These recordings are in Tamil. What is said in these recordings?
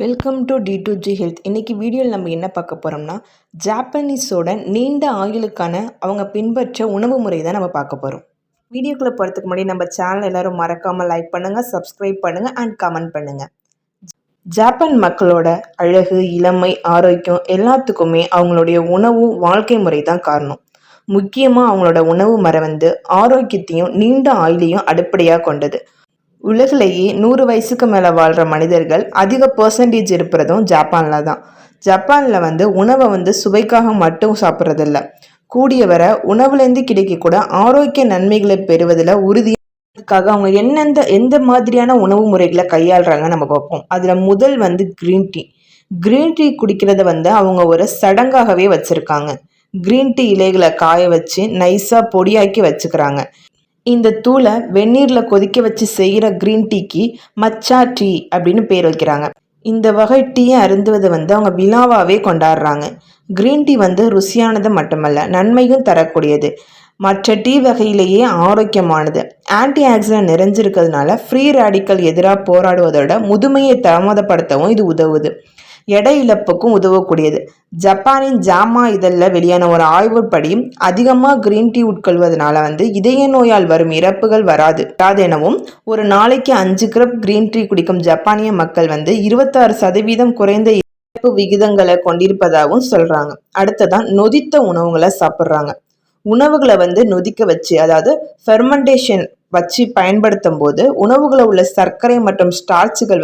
Welcome to D2G health. இன்னைக்கு வீடியோவில் நம்ம என்ன பார்க்க போகிறோம்னா, ஜாப்பனீஸோட நீண்ட ஆயுளுக்கான அவங்க பின்பற்ற உணவு முறை தான் நம்ம பார்க்க போகிறோம். வீடியோக்குள்ளே போகிறதுக்கு முன்னாடி நம்ம சேனல் எல்லோரும் மறக்காமல் லைக் பண்ணுங்கள், சப்ஸ்கிரைப் பண்ணுங்கள் அண்ட் கமெண்ட் பண்ணுங்கள். ஜப்பான் மக்களோட அழகு, இளமை, ஆரோக்கியம் எல்லாத்துக்குமே அவங்களுடைய உணவும் வாழ்க்கை முறை தான் காரணம். முக்கியமாக அவங்களோட உணவு முறை ஆரோக்கியத்தையும் நீண்ட ஆயுளையும் அடிப்படையாக கொண்டது. உலகிலேயே 100 வயசுக்கு மேலே வாழ்கிற மனிதர்கள் அதிக பர்சன்டேஜ் இருப்பதும் ஜப்பானில் தான். ஜப்பானில் உணவை சுவைக்காக மட்டும் சாப்பிட்றதில்ல, கூடிய வர உணவுலேருந்து கிடைக்கக்கூட ஆரோக்கிய நன்மைகளை பெறுவதில் உறுதியாக அவங்க எந்த மாதிரியான உணவு முறைகளை கையாளுறாங்க நம்ம பார்ப்போம். அதில் முதல் க்ரீன் டீ. க்ரீன் டீ குடிக்கிறத அவங்க ஒரு சடங்காகவே வச்சுருக்காங்க. க்ரீன் டீ இலைகளை காய வச்சு நைஸாக பொடியாக்கி வச்சுக்கிறாங்க. இந்த தூளை வெந்நீரில் கொதிக்க வச்சு செய்கிற க்ரீன் டீக்கு மச்சா டீ அப்படின்னு பேர் வைக்கிறாங்க. இந்த வகை டீயை அருந்துவதை அவங்க விழாவாகவே கொண்டாடுறாங்க. க்ரீன் டீ ருசியானது மட்டுமல்ல, நன்மையும் தரக்கூடியது. மற்ற டீ வகையிலேயே ஆரோக்கியமானது. ஆன்டி ஆக்சிடென்ட் நிறைஞ்சிருக்கிறதுனால ஃப்ரீ ரேடிக்கல் எதிராக போராடுவதோட முதுமையை தாமதப்படுத்தவும் இது உதவுது. எடை இழப்புக்கும் உதவக்கூடியது. ஜப்பானின் ஜாமா இதழில் வெளியான ஒரு ஆய்வுப்படி அதிகமாக க்ரீன் டீ உட்கொள்வதனால இதய நோயால் வரும் இறப்புகள் வராது எனவும், ஒரு நாளைக்கு 5 கப் க்ரீன் டீ குடிக்கும் ஜப்பானிய மக்கள் 26% குறைந்த இறப்பு விகிதங்களை கொண்டிருப்பதாகவும் சொல்றாங்க. அடுத்ததான் நொதித்த உணவுகளை சாப்பிட்றாங்க. உணவுகளை நொதிக்க வச்சு, அதாவது ஃபெர்மெண்டேஷன் வச்சு பயன்படுத்தும் போது உணவுகளை உள்ள சர்க்கரை மற்றும் ஸ்டார்ச்சுகள்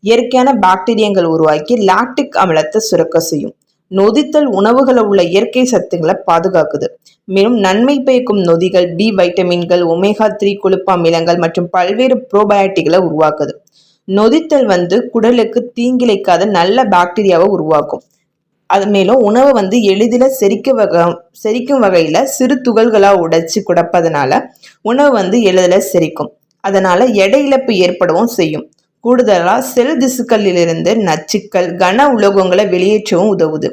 இயற்கையான பாக்டீரியங்கள் உருவாக்கி லாக்டிக் அமிலத்தை சுரக்க செய்யும். நொதித்தல் உணவுகளை உள்ள இயற்கை சத்துக்களை பாதுகாக்குது. மேலும் நன்மை பயக்கும் நொதிகள் பி வைட்டமின்கள், ஒமேகா 3 கொழுப்பு அமிலங்கள் மற்றும் பல்வேறு ப்ரோபயோட்டிக்களை உருவாக்குது. நொதித்தல் குடலுக்கு தீங்கிழைக்காத நல்ல பாக்டீரியாவை உருவாக்கும். அது மேலும் உணவை எளிதில் செரிக்கும் வகையில் சிறு துகள்களாக உடைச்சி குடப்பதனால உணவு எளிதில் செரிக்கும். அதனால எடை இழப்பு ஏற்படவும் செய்யும். கூடுதலாக செல் திசுக்களிலிருந்து நச்சுக்கள், கன உலோகங்களை வெளியேற்றவும் உதவுது.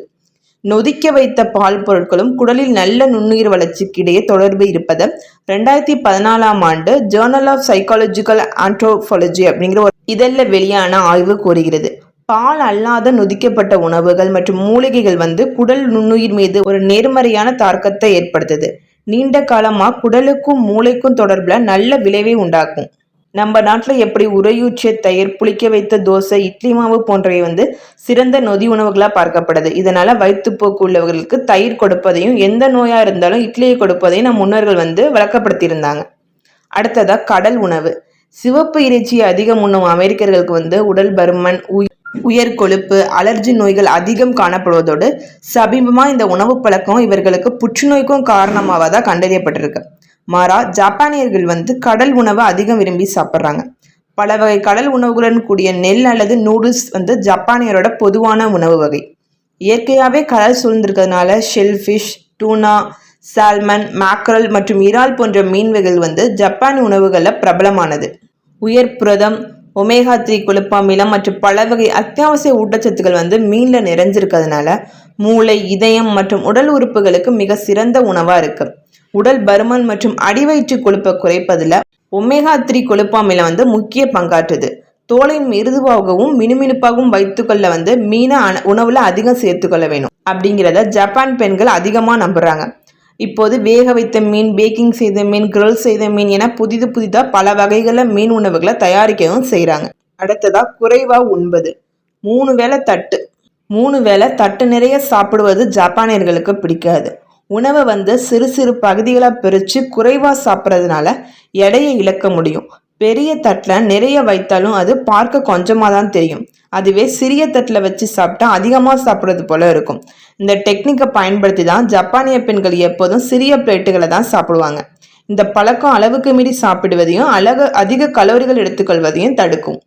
நொதிக்க வைத்த பால் பொருட்களும் குடலில் நல்ல நுண்ணுயிர் வளர்ச்சிக்கு இடையே தொடர்பு இருப்பதை 2014 ஆண்டு ஜேர்னல் ஆஃப் சைக்காலஜிக்கல் ஆன்த்ரோபாலஜி அப்படிங்கிற ஒரு இதழில் வெளியான ஆய்வு கூறுகிறது. பால் அல்லாத நொதிக்கப்பட்ட உணவுகள் மற்றும் மூலிகைகள் குடல் நுண்ணுயிர் மீது ஒரு நேர்மறையான தாக்கத்தை ஏற்படுத்துது. நீண்ட காலமாக குடலுக்கும் மூளைக்கும் தொடர்புல நல்ல விளைவை உண்டாக்கும். நம்ம நாட்டில் எப்படி உறையூற்றிய தயிர், புளிக்க வைத்த தோசை, இட்லி மாவு போன்றவை சிறந்த நொதி உணவுகளாக பார்க்கப்படுது. இதனால வயிற்றுப்போக்கு உள்ளவர்களுக்கு தயிர் கொடுப்பதையும், எந்த நோயா இருந்தாலும் இட்லியை கொடுப்பதையும் நம் முன்னோர்கள் வழக்கப்படுத்தியிருந்தாங்க. அடுத்ததா கடல் உணவு. சிவப்பு இறைச்சியை அதிகம் உண்ணும் அமெரிக்கர்களுக்கு உடல் பருமன், உயர் கொழுப்பு, அலர்ஜி நோய்கள் அதிகம் காணப்படுவதோடு சமீபமாக இந்த உணவு பழக்கம் இவர்களுக்கு புற்றுநோய்க்கும் காரணமாவதா கண்டறியப்பட்டிருக்கு. மாறா ஜப்பானியர்கள் கடல் உணவை அதிகம் விரும்பி சாப்பிட்றாங்க. பல வகை கடல் உணவுகளுடன் கூடிய நெல் அல்லது நூடுல்ஸ் ஜப்பானியரோட பொதுவான உணவு வகை. இயற்கையாகவே கடல் சூழ்ந்திருக்கிறதுனால ஷெல்ஃபிஷ், டூனா, சால்மன், மேக்ரல் மற்றும் இறால் போன்ற மீன் வகைகள் ஜப்பான் உணவுகளில் பிரபலமானது. உயர் புரதம், ஒமேகா 3 கொழுப்பு அமிலம் மற்றும் பல வகை அத்தியாவசிய ஊட்டச்சத்துக்கள் மீனில் நிறைஞ்சிருக்கிறதுனால மூளை, இதயம் மற்றும் உடல் உறுப்புகளுக்கு மிக சிறந்த உணவாக இருக்கு. உடல் பருமன் மற்றும் அடிவயிற்று கொழுப்பை குறைப்பதில் ஒமேகா 3 கொழுப்பு அமிலம் முக்கிய பங்காற்றுது. தோலை மிருதுவாகவும் மினுமினுப்பாகவும் வைத்துக்கொள்ள மீனை உணவுல அதிகம் சேர்த்துக்கொள்ள வேணும் அப்படிங்கிறத ஜப்பான் பெண்கள் அதிகமாக நம்புறாங்க. இப்போது வேக வைத்த மீன், பேக்கிங் செய்த மீன், கிரில் செய்த மீன் என புதிதாக பல வகைகளில் மீன் உணவுகளை தயாரிக்கவும் செய்கிறாங்க. அடுத்ததா குறைவா உண்பது. 3 வேளை தட்டு நிறைய சாப்பிடுவது ஜப்பானியர்களுக்கு பிடிக்காது. உணவை சிறு சிறு பகுதிகளாக பிரித்து குறைவாக சாப்பிட்றதுனால எடையை இழக்க முடியும். பெரிய தட்டில் நிறைய வைத்தாலும் அது பார்க்க கொஞ்சமாக தான் தெரியும். அதுவே சிறிய தட்டில் வச்சு சாப்பிட்டா அதிகமாக சாப்பிட்றது போல இருக்கும். இந்த டெக்னிக்கை பயன்படுத்தி தான் ஜப்பானிய பெண்கள் எப்போதும் சிறிய பிளேட்டுகளை தான் சாப்பிடுவாங்க. இந்த பழக்கம் அளவுக்கு மீறி சாப்பிடுவதையும் அதிக கலோரிகள் எடுத்துக்கொள்வதையும் தடுக்கும்.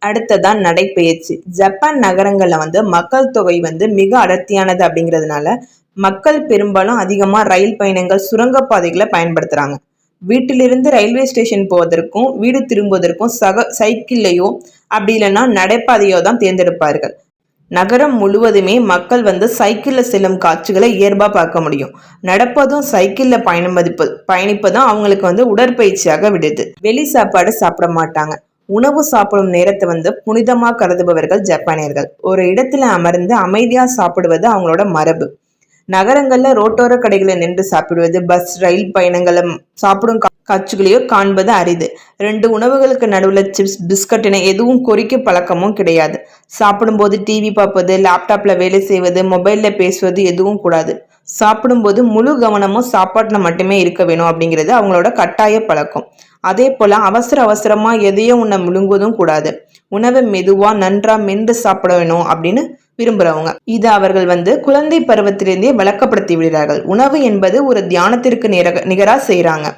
அடுத்ததான் நடைப்பயிற்சி. ஜப்பான் நகரங்களில் மக்கள் தொகை மிக அடர்த்தியானது அப்படிங்கிறதுனால மக்கள் பெரும்பாலும் அதிகமாக ரயில் பயணங்கள், சுரங்கப்பாதைகளை பயன்படுத்துகிறாங்க. வீட்டிலிருந்து ரயில்வே ஸ்டேஷன் போவதற்கும் வீடு திரும்புவதற்கும் சைக்கிள்லையோ அப்படி இல்லைன்னா நடைபாதையோ தான் தேர்ந்தெடுப்பார்கள். நகரம் முழுவதுமே மக்கள் சைக்கிளில் செல்லும் காட்சிகளை இயல்பாக பார்க்க முடியும். நடப்பதும் சைக்கிளில் பயணிப்பதும் அவங்களுக்கு உடற்பயிற்சியாக விடுது. வெளி சாப்பாடு சாப்பிட மாட்டாங்க. உணவு சாப்பிடும் நேரத்தை புனிதமா கருதுபவர்கள் ஜப்பானியர்கள். ஒரு இடத்துல அமர்ந்து அமைதியா சாப்பிடுவது அவங்களோட மரபு. நகரங்கள்ல ரோட்டோர கடைகளை நின்று சாப்பிடுவது, பஸ் ரயில் பயணங்களை சாப்பிடும் காட்சிகளையோ காண்பது அரிது. 2 உணவுகளுக்கு நடுவில் சிப்ஸ் பிஸ்கட் என எதுவும் கொறிக்க பழக்கமும் கிடையாது. சாப்பிடும்போது டிவி பார்ப்பது, லேப்டாப்ல வேலை செய்வது, மொபைல்ல பேசுவது எதுவும் கூடாது. சாப்பிடும்போது முழு கவனமும் சாப்பாட்டுல மட்டுமே இருக்க வேணும் அப்படிங்கிறது அவங்களோட கட்டாய பழக்கம். அதே போல அவசரமா எதையோ உன்னை முழுங்குவதும் கூடாது. உணவை மெதுவா நன்றா மென்று சாப்பிட வேணும் அப்படின்னு விரும்புறவங்க. இது அவர்கள் குழந்தை பருவத்திலிருந்தே விளக்கப்படுத்தி விடுகிறார்கள். உணவு என்பது ஒரு தியானத்திற்கு நிகரா செய்யறாங்க.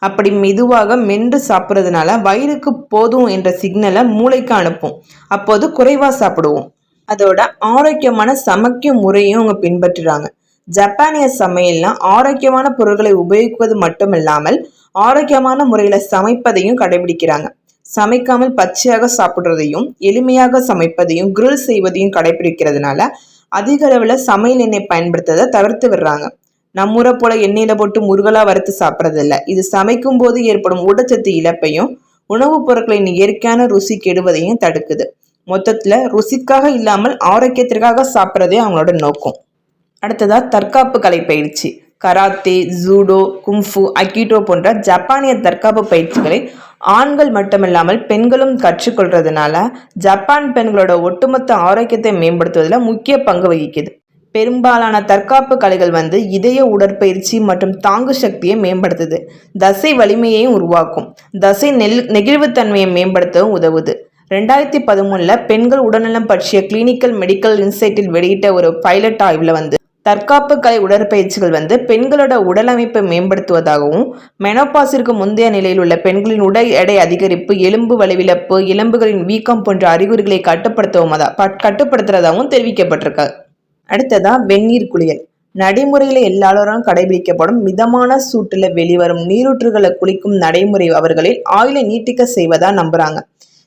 அப்படி மெதுவாக மென்று சாப்பிட்றதுனால வயிறுக்கு போதும் என்ற சிக்னலை மூளைக்கு அனுப்பும். அப்போது குறைவா சாப்பிடுவோம். அதோட ஆரோக்கியமான சமைக்கும் முறையும் அவங்க பின்பற்றுறாங்க. ஜப்பானிய சமையல்லாம் ஆரோக்கியமான பொருட்களை உபயோகிப்பது மட்டும் இல்லாமல் ஆரோக்கியமான முறையில சமைப்பதையும் கடைபிடிக்கிறாங்க. சமைக்காமல் பச்சையாக சாப்பிட்றதையும் எளிமையாக சமைப்பதையும் கிரில் செய்வதையும் கடைபிடிக்கிறதுனால அதிக அளவுல சமையல் எண்ணெய் பயன்படுத்துறதை தவிர்த்து விடுறாங்க. நம்மூரை போல எண்ணெயில போட்டு முருகலா வறுத்து சாப்பிட்றதில்ல. இது சமைக்கும் போது ஏற்படும் ஊட்டச்சத்து இழப்பையும் உணவுப் பொருட்களின் இயற்கையான ருசி கெடுவதையும் தடுக்குது. மொத்தத்துல ருசிக்காக இல்லாமல் ஆரோக்கியத்திற்காக சாப்பிட்றதே அவங்களோட நோக்கம். அடுத்ததா தற்காப்பு கலை பயிற்சி. கராத்தே, ஜூடோ, கும்ஃபு, அக்கிட்டோ போன்ற ஜப்பானிய தற்காப்பு பயிற்சிகளை ஆண்கள் மட்டுமில்லாமல் பெண்களும் கற்றுக்கொள்றதுனால ஜப்பான் பெண்களோட ஒட்டுமொத்த ஆரோக்கியத்தை மேம்படுத்துவதில் முக்கிய பங்கு வகிக்குது. பெரும்பாலான தற்காப்பு கலைகள் இதய உடற்பயிற்சி மற்றும் தாங்கு சக்தியை மேம்படுத்துது. தசை வலிமையையும் உருவாக்கும். தசை நெகிழ்வுத்தன்மையை மேம்படுத்தவும் உதவுது. 2013 பெண்கள் உடல்நலம் பற்றிய கிளினிக்கல் மெடிக்கல் இன்சைட்டில் வெளியிட்ட ஒரு பைலட் ஆய்வில் தற்காப்பு கலை உடற்பயிற்சிகள் பெண்களோட உடல் அமைப்பை மேம்படுத்துவதாகவும் மெனோபாஸிற்கு முந்தைய நிலையில் உள்ள பெண்களின் உடல் எடை அதிகரிப்பு, எலும்பு வலுவிழப்பு, எலும்புகளின் வீக்கம் போன்ற அறிகுறிகளை கட்டுப்படுத்துறதாகவும் தெரிவிக்கப்பட்டிருக்கு. அடுத்ததா வெந்நீர் குளியல். நடைமுறையில எல்லாரும் கடைபிடிக்கப்படும் மிதமான சூட்டுல வெளிவரும் நீரூற்றுகளை குளிக்கும் நடைமுறை அவர்களில் ஆயுளை நீட்டிக்க செய்வதா நம்புறாங்க.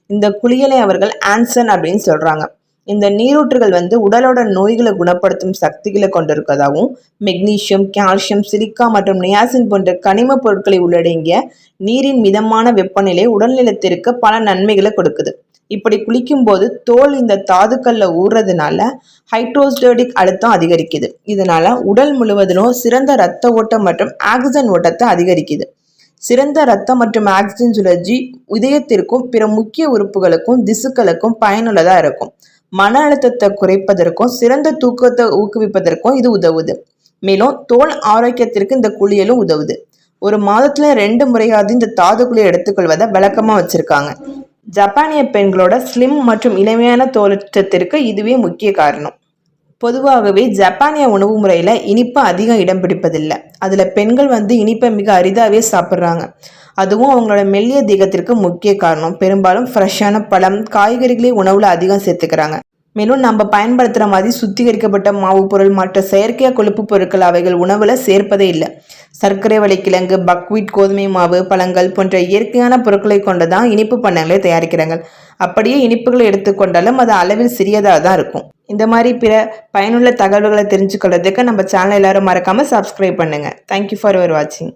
இந்த குளியலை அவர்கள் ஆன்சன் அப்படின்னு சொல்றாங்க. இந்த நீரூற்றுகள் உடலோட நோய்களை குணப்படுத்தும் சக்திகளை கொண்டிருப்பதாகவும் மெக்னீசியம், கால்சியம், சிலிக்கா மற்றும் நியாசின் போன்ற கனிம பொருட்களை உள்ளடங்கிய நீரின் மிதமான வெப்பநிலை உடல்நலத்திற்கு பல நன்மைகளை கொடுக்குது. இப்படி குளிக்கும் போது தோல் இந்த தாதுக்கள்ல ஊறுறதுனால ஹைட்ரோஸ்டேட்டிக் அழுத்தம் அதிகரிக்குது. இதனால உடல் முழுவதிலும் சிறந்த இரத்த ஓட்டம் மற்றும் ஆக்சிஜன் ஓட்டத்தை அதிகரிக்குது. சிறந்த இரத்தம் மற்றும் ஆக்சிஜன் சுழற்சி இதயத்திற்கும் பிற முக்கிய உறுப்புகளுக்கும் திசுக்களுக்கும் பயனுள்ளதா இருக்கும். மன அழுத்தத்தை குறைப்பதற்கும் சிறந்த தூக்கத்தை ஊக்குவிப்பதற்கும் இது உதவுது. மேலும் தோல் ஆரோக்கியத்திற்கு இந்த குளியலும் உதவுது. ஒரு மாதத்துல 2 முறையாவது இந்த தாது குளியல் எடுத்துக்கொள்வதை விளக்கமா வச்சிருக்காங்க. ஜப்பானிய பெண்களோட ஸ்லிம் மற்றும் இளமையான தோற்றத்திற்கு இதுவே முக்கிய காரணம். பொதுவாகவே ஜப்பானிய உணவு முறையில இனிப்பு அதிகம் இடம் பிடிப்பதில்லை. அதுல பெண்கள் இனிப்பை மிக அரிதாவே சாப்பிட்றாங்க. அதுவும் அவங்களோட மெல்லிய தேகத்திற்கு முக்கிய காரணம். பெரும்பாலும் ஃப்ரெஷ்ஷான பழம், காய்கறிகளை உணவுல அதிகம் சேர்த்துக்கிறாங்க. மேலும் நம்ம பயன்படுத்துகிற மாதிரி சுத்திகரிக்கப்பட்ட மாவு பொருள், மற்ற செயற்கையாக கொழுப்பு பொருட்கள் அவைகள் உணவுல சேர்ப்பதே இல்லை. சர்க்கரை வள்ளிக்கிழங்கு, பக்வீட், கோதுமை மாவு, பழங்கள் போன்ற இயற்கையான பொருட்களை கொண்டுதான் இனிப்பு பண்டங்களை தயாரிக்கிறாங்க. அப்படியே இனிப்புகளை எடுத்துக்கொண்டாலும் அது அளவில் சிறியதாக தான் இருக்கும். இந்த மாதிரி பிற பயனுள்ள தகவல்களை தெரிஞ்சுக்கொள்றதுக்கு நம்ம சேனல் எல்லாரும் மறக்காம சப்ஸ்கிரைப் பண்ணுங்க. தேங்க்யூ ஃபார் யுவர் வாட்சிங்.